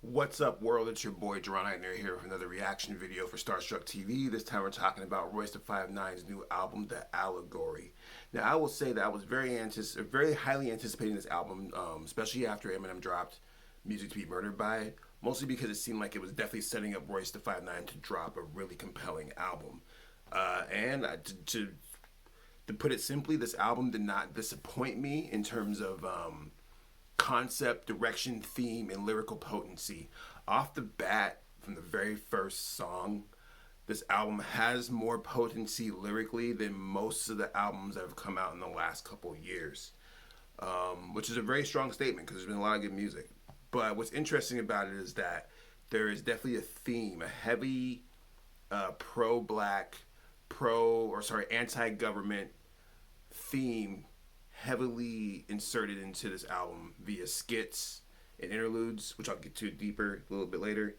What's up, world? It's your boy Jaron Ikner here with another reaction video for Starstruck TV. This time we're talking about Royce the 5'9's new album, The Allegory. Now, I will say that I was very highly anticipating this album, especially after Eminem dropped Music to Be Murdered By, mostly because it seemed like it was definitely setting up Royce the 5'9 to drop a really compelling album. To put it simply, this album did not disappoint me in terms of concept, direction, theme, and lyrical potency. Off the bat, from the very first song, this album has more potency lyrically than most of the albums that have come out in the last couple of years, which is a very strong statement because there's been a lot of good music. But what's interesting about it is that there is definitely a theme, a heavy pro-black, anti-government theme heavily inserted into this album via skits and interludes, which I'll get to deeper a little bit later,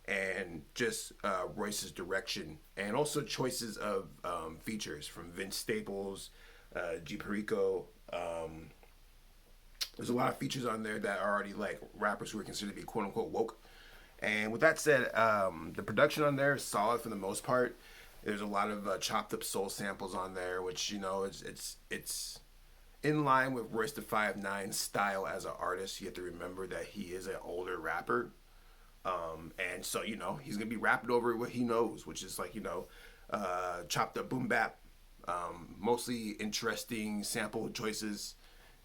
and just Royce's direction and also choices of features from Vince Staples, G Perico. There's a lot of features on there that are already like rappers who are considered to be quote unquote woke. And with that said, the production on there is solid for the most part. There's a lot of chopped up soul samples on there, which it's in line with Royce the 5'9's style as an artist. You have to remember that he is an older rapper. And so, he's going to be rapping over what he knows, which is like, chopped up boom bap, mostly interesting sample choices.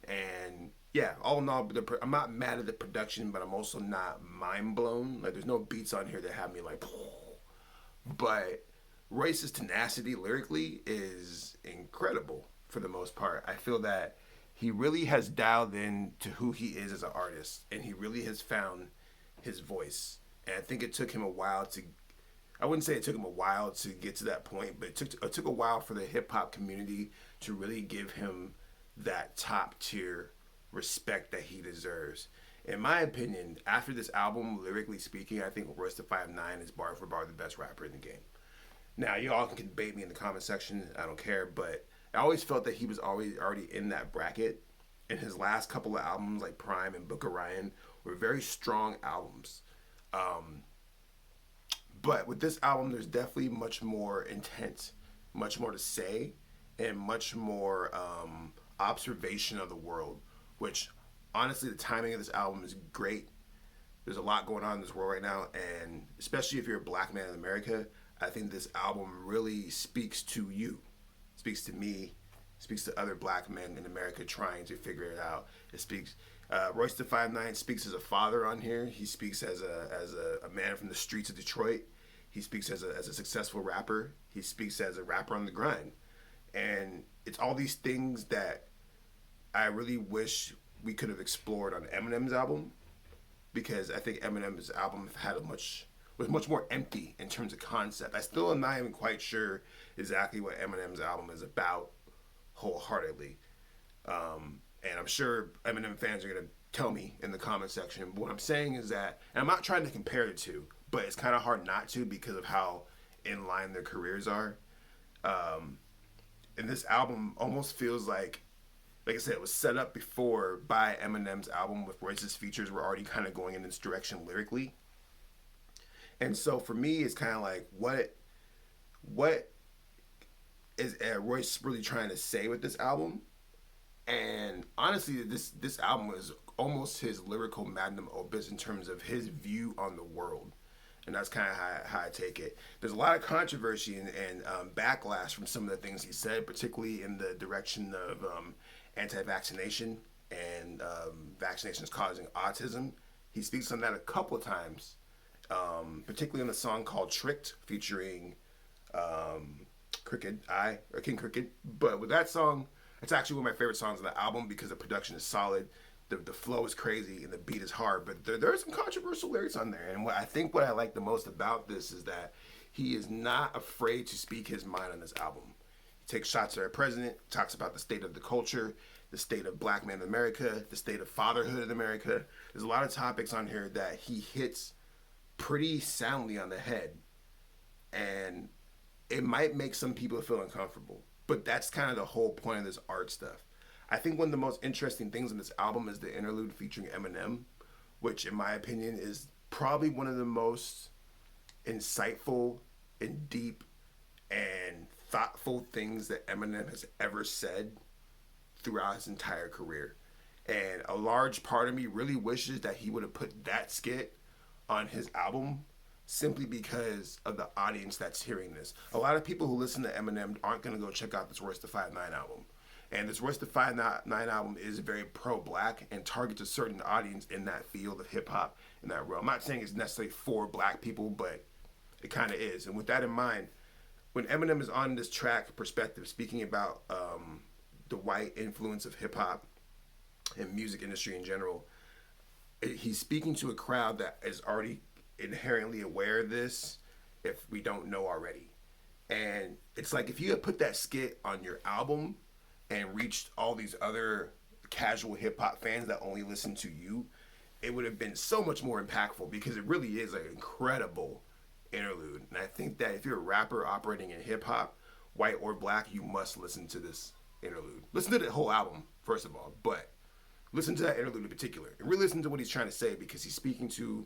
And yeah, all in all, I'm not mad at the production, but I'm also not mind blown. Like, there's no beats on here that have me like, but Royce's tenacity lyrically is incredible for the most part. I feel that he really has dialed in to who he is as an artist, and he really has found his voice. And I think it took him a while to, I wouldn't say it took him a while to get to that point, but it took a while for the hip hop community to really give him that top tier respect that he deserves. In my opinion, after this album, lyrically speaking, I think Royce the 5'9 is bar for bar the best rapper in the game. Now, you all can debate me in the comment section. I don't care, but I always felt that he was already in that bracket. And his last couple of albums, like Prime and Book of Ryan, were very strong albums. But with this album, there's definitely much more intent, much more to say, and much more observation of the world, which, honestly, the timing of this album is great. There's a lot going on in this world right now, and especially if you're a black man in America, I think this album really speaks to you, speaks to me, speaks to other black men in America trying to figure it out. It speaks. Royce the 5'9 speaks as a father on here. He speaks as a man from the streets of Detroit. He speaks as a successful rapper. He speaks as a rapper on the grind, and it's all these things that I really wish we could have explored on Eminem's album, because I think Eminem's album was much more empty in terms of concept. I still am not even quite sure exactly what Eminem's album is about wholeheartedly. And I'm sure Eminem fans are going to tell me in the comment section. But what I'm saying is that, and I'm not trying to compare the two, but it's kind of hard not to because of how in line their careers are. And this album almost feels like I said, it was set up before by Eminem's album with Royce's features were already kind of going in this direction lyrically. And so for me, it's kind of like, what is Royce really trying to say with this album? And honestly, this album is almost his lyrical magnum opus in terms of his view on the world. And that's kind of how I take it. There's a lot of controversy and backlash from some of the things he said, particularly in the direction of anti-vaccination and vaccinations causing autism. He speaks on that a couple of times. Particularly on the song called Tricked, featuring King Cricket. But with that song, it's actually one of my favorite songs on the album because the production is solid, the flow is crazy, and the beat is hard. But there are some controversial lyrics on there. And what I like the most about this is that he is not afraid to speak his mind on this album. He takes shots at our president, talks about the state of the culture, the state of black men in America, the state of fatherhood in America. There's a lot of topics on here that he hits pretty soundly on the head, and it might make some people feel uncomfortable, but that's kind of the whole point of this art stuff. I think one of the most interesting things in this album is the interlude featuring Eminem, which in my opinion is probably one of the most insightful and deep and thoughtful things that Eminem has ever said throughout his entire career. And a large part of me really wishes that he would have put that skit on his album simply because of the audience that's hearing this. A lot of people who listen to Eminem aren't going to go check out this Royce da 5'9" album. And this Royce da 5'9" album is very pro-black and targets a certain audience in that field of hip-hop, in that realm. I'm not saying it's necessarily for black people, but it kind of is. And with that in mind, when Eminem is on this track, Perspective, speaking about the white influence of hip-hop and music industry in general, he's speaking to a crowd that is already inherently aware of this if we don't know already. And it's like if you had put that skit on your album and reached all these other casual hip-hop fans that only listen to you, it would have been so much more impactful because it really is an incredible interlude. And I think that if you're a rapper operating in hip-hop, white or black, you must listen to this interlude. Listen to the whole album, first of all, but listen to that interlude in particular and really listen to what he's trying to say, because he's speaking to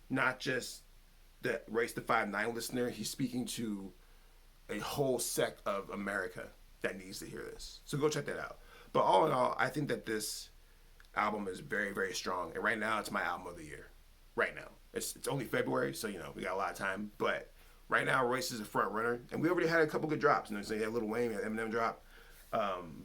not just the Royce da 5'9" listener, he's speaking to a whole sect of America that needs to hear this. So go check that out. But all in all, I think that this album is very, very strong. And right now, it's my album of the year. Right now. It's only February, so, we got a lot of time. But right now, Royce is a front runner. And we already had a couple good drops. So you had Lil Wayne, you had Eminem drop.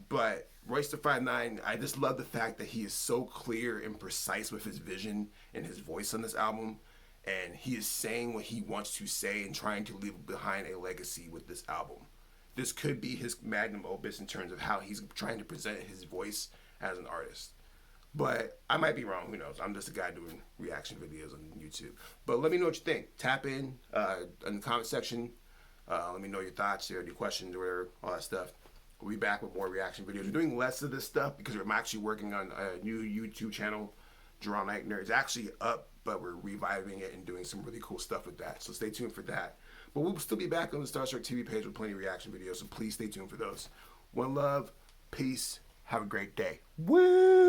But Royce da 5'9", I just love the fact that he is so clear and precise with his vision and his voice on this album. And he is saying what he wants to say and trying to leave behind a legacy with this album. This could be his magnum opus in terms of how he's trying to present his voice as an artist. But I might be wrong, who knows? I'm just a guy doing reaction videos on YouTube. But let me know what you think. Tap in the comment section. Let me know your thoughts, your questions, or whatever, all that stuff. We'll be back with more reaction videos. We're doing less of this stuff because I'm actually working on a new YouTube channel, Jaron Ikner. It's actually up, but we're reviving it and doing some really cool stuff with that. So stay tuned for that. But we'll still be back on the Starstruck TV page with plenty of reaction videos, so please stay tuned for those. One love, peace, have a great day. Woo!